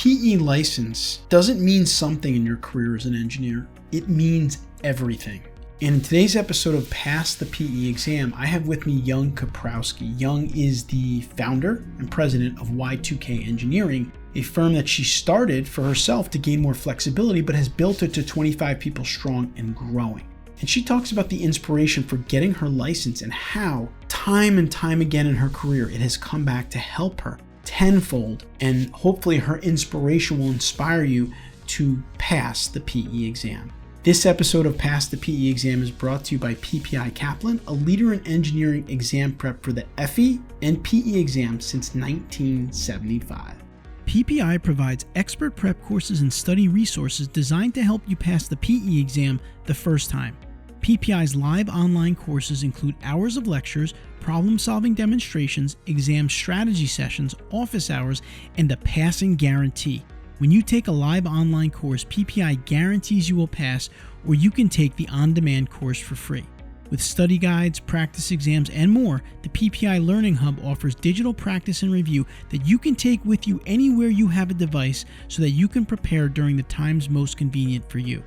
PE license doesn't mean something in your career as an engineer. It means everything. And in today's episode of Pass the PE Exam, I have with me Young Kaprowski. Young is the founder and president of Y2K Engineering, a firm that she started for herself to gain more flexibility, but has built it to 25 people strong and growing. And she talks about the inspiration for getting her license and how time and time again in her career, it has come back to help her tenfold. And hopefully her inspiration will inspire you to pass the PE exam. This episode of Pass the PE Exam is brought to you by PPI Kaplan, a leader in engineering exam prep for the FE and PE exams since 1975. PPI provides expert prep courses and study resources designed to help you pass the PE exam the first time. PPI's live online courses include hours of lectures, problem-solving demonstrations, exam strategy sessions, office hours, and a passing guarantee. When you take a live online course, PPI guarantees you will pass, or you can take the on-demand course for free. With study guides, practice exams, and more, the PPI Learning Hub offers digital practice and review that you can take with you anywhere you have a device so that you can prepare during the times most convenient for you.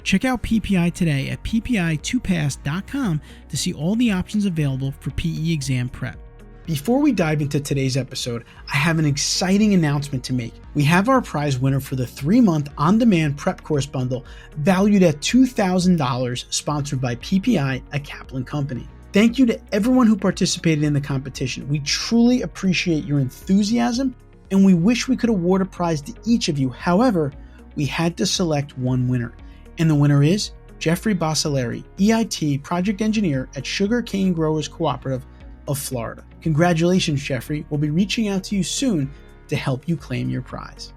Check out PPI today at ppi2pass.com to see all the options available for PE exam prep. Before we dive into today's episode, I have an exciting announcement to make. We have our prize winner for the 3-month on-demand prep course bundle valued at $2,000, sponsored by PPI, a Kaplan company. Thank you to everyone who participated in the competition. We truly appreciate your enthusiasm, and we wish we could award a prize to each of you. However, we had to select one winner, and the winner is Jeffrey Basaleri, EIT Project Engineer at Sugar Cane Growers Cooperative of Florida. Congratulations, Jeffrey. We'll be reaching out to you soon to help you claim your prize.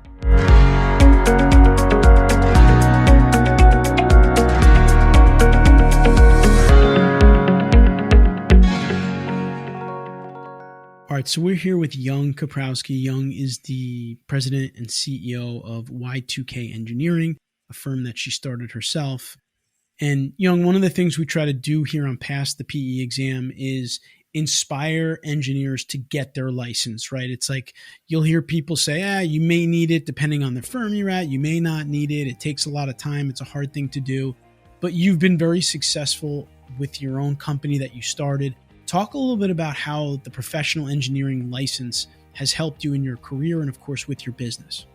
All right, so we're here with Young Kaprowski. Young is the president and CEO of Y2K Engineering, a firm that she started herself. And Young, one of the things we try to do here on Pass the PE Exam is inspire engineers to get their license, right? It's like you'll hear people say, you may need it depending on the firm you're at. You may not need it. It takes a lot of time. It's a hard thing to do. But you've been very successful with your own company that you started. Talk a little bit about how the professional engineering license has helped you in your career and, of course, with your business.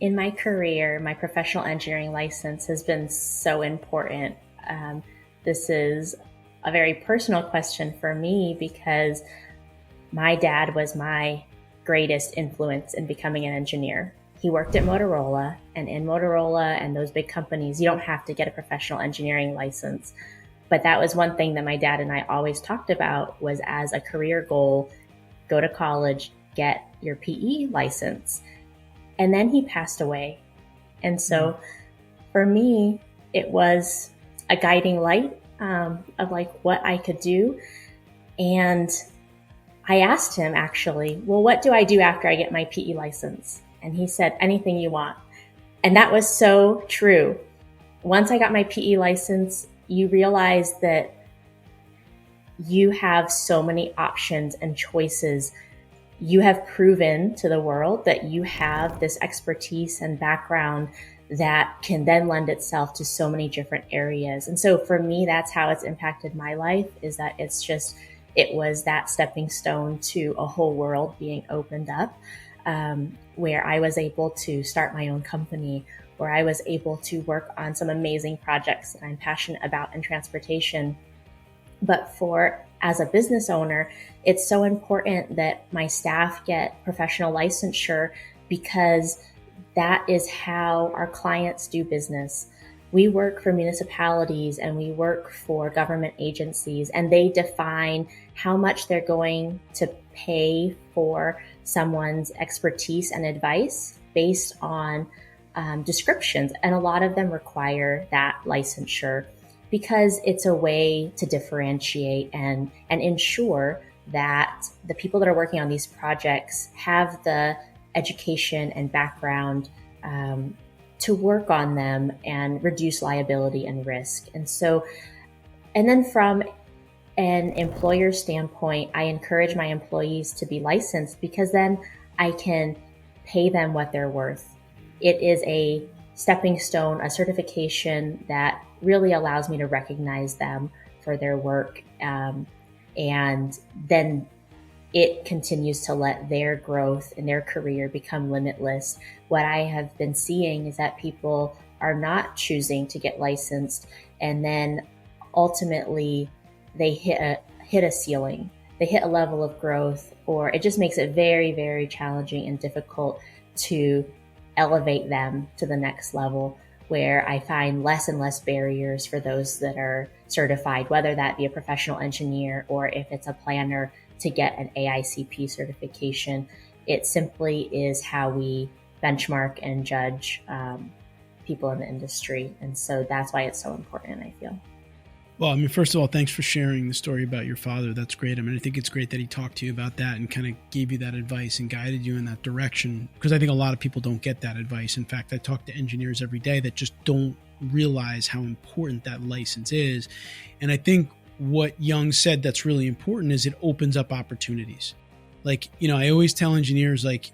In my career, my professional engineering license has been so important. This is a very personal question for me because my dad was my greatest influence in becoming an engineer. He worked at Motorola, and in Motorola and those big companies, you don't have to get a professional engineering license. But that was one thing that my dad and I always talked about was as a career goal, go to college, get your PE license. And then he passed away. And so for me, it was a guiding light of like what I could do. And I asked him actually, well, what do I do after I get my PE license? And he said, anything you want. And that was so true. Once I got my PE license, you realize that you have so many options and choices. You have proven to the world that you have this expertise and background that can then lend itself to so many different areas. And so for me, that's how it's impacted my life, is that it was that stepping stone to a whole world being opened up, where I was able to start my own company, where I was able to work on some amazing projects that I'm passionate about in transportation. But as a business owner, it's so important that my staff get professional licensure because that is how our clients do business. We work for municipalities and we work for government agencies, and they define how much they're going to pay for someone's expertise and advice based on descriptions. And a lot of them require that licensure because it's a way to differentiate and ensure that the people that are working on these projects have the education and background to work on them and reduce liability and risk. And then from an employer standpoint, I encourage my employees to be licensed because then I can pay them what they're worth. It is a stepping stone, a certification that really allows me to recognize them for their work. And then it continues to let their growth in their career become limitless. What I have been seeing is that people are not choosing to get licensed, and then ultimately they hit a ceiling. They hit a level of growth, or it just makes it very, very challenging and difficult to elevate them to the next level, where I find less and less barriers for those that are certified, whether that be a professional engineer or if it's a planner, to get an AICP certification. It simply is how we benchmark and judge people in the industry. And so that's why it's so important, I feel. Well, I mean, first of all, thanks for sharing the story about your father. That's great. I mean, I think it's great that he talked to you about that and kind of gave you that advice and guided you in that direction, because I think a lot of people don't get that advice. In fact, I talk to engineers every day that just don't realize how important that license is. And I think what Young said that's really important is it opens up opportunities. Like, I always tell engineers, like,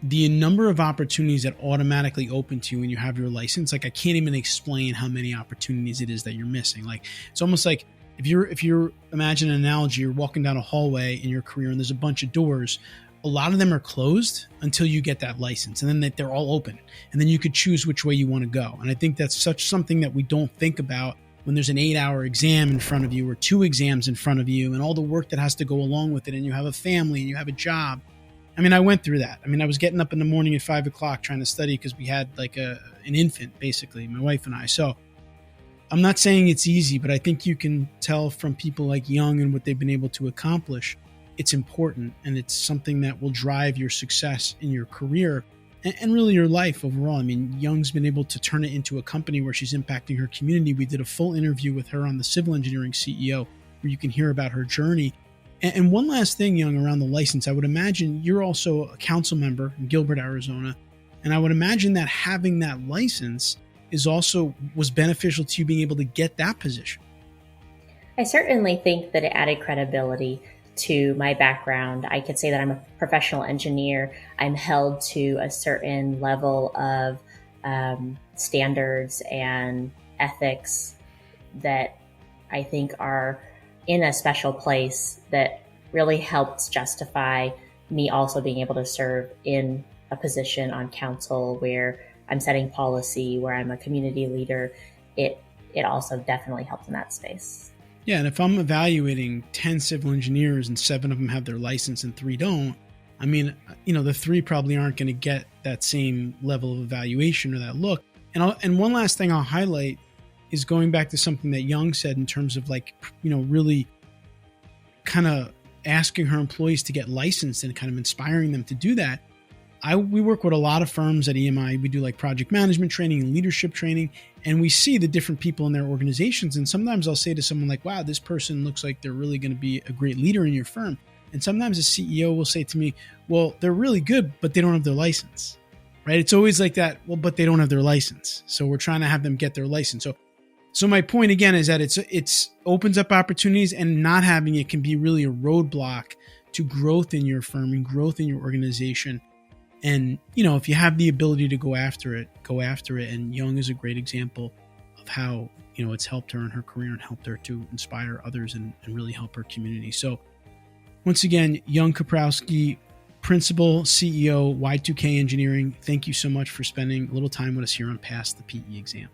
the number of opportunities that automatically open to you when you have your license, like, I can't even explain how many opportunities it is that you're missing. Like, it's almost like if you're imagine an analogy, you're walking down a hallway in your career and there's a bunch of doors. A lot of them are closed until you get that license, and then they're all open, and then you could choose which way you want to go. And I think that's something that we don't think about when there's an 8-hour exam in front of you or 2 exams in front of you and all the work that has to go along with it, and you have a family and you have a job. I mean, I went through that. I mean, I was getting up in the morning at 5 o'clock trying to study because we had like an infant, basically, my wife and I. So I'm not saying it's easy, but I think you can tell from people like Young and what they've been able to accomplish, it's important, and it's something that will drive your success in your career and really your life overall. I mean, Young's been able to turn it into a company where she's impacting her community. We did a full interview with her on the Civil Engineering CEO, where you can hear about her journey. And one last thing, Young, around the license, I would imagine you're also a council member in Gilbert, Arizona. And I would imagine that having that license was beneficial to you being able to get that position. I certainly think that it added credibility to my background. I could say that I'm a professional engineer. I'm held to a certain level of standards and ethics that I think are in a special place that really helps justify me also being able to serve in a position on council where I'm setting policy, where I'm a community leader. It also definitely helped in that space. Yeah, and if I'm evaluating 10 civil engineers and 7 of them have their license and 3 don't, I mean, the 3 probably aren't going to get that same level of evaluation or that look. And one last thing I'll highlight is going back to something that Young said in terms of really kind of asking her employees to get licensed and kind of inspiring them to do that. We work with a lot of firms at EMI. We do like project management training and leadership training, and we see the different people in their organizations. And sometimes I'll say to someone like, wow, this person looks like they're really going to be a great leader in your firm. And sometimes a CEO will say to me, well, they're really good, but they don't have their license, right? It's always like that. Well, but they don't have their license. So we're trying to have them get their license. So my point again is that it's opens up opportunities, and not having it can be really a roadblock to growth in your firm and growth in your organization. And, if you have the ability to go after it, go after it. And Young is a great example of how, it's helped her in her career and helped her to inspire others and really help her community. So once again, Young Kaprowski, Principal, CEO, Y2K Engineering, thank you so much for spending a little time with us here on Pass the PE Exam.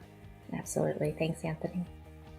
Absolutely. Thanks, Anthony.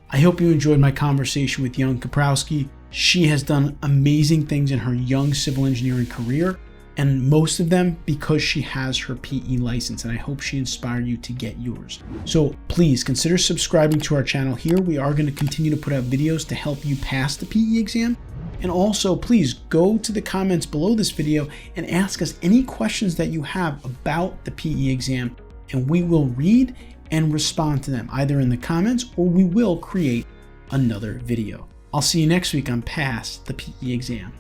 I hope you enjoyed my conversation with Young Kaprowski. She has done amazing things in her young civil engineering career, and most of them because she has her PE license, and I hope she inspired you to get yours. So please consider subscribing to our channel here. We are going to continue to put out videos to help you pass the PE exam. And also, please go to the comments below this video and ask us any questions that you have about the PE exam, and we will read and respond to them either in the comments, or we will create another video. I'll see you next week on Pass the PE Exam.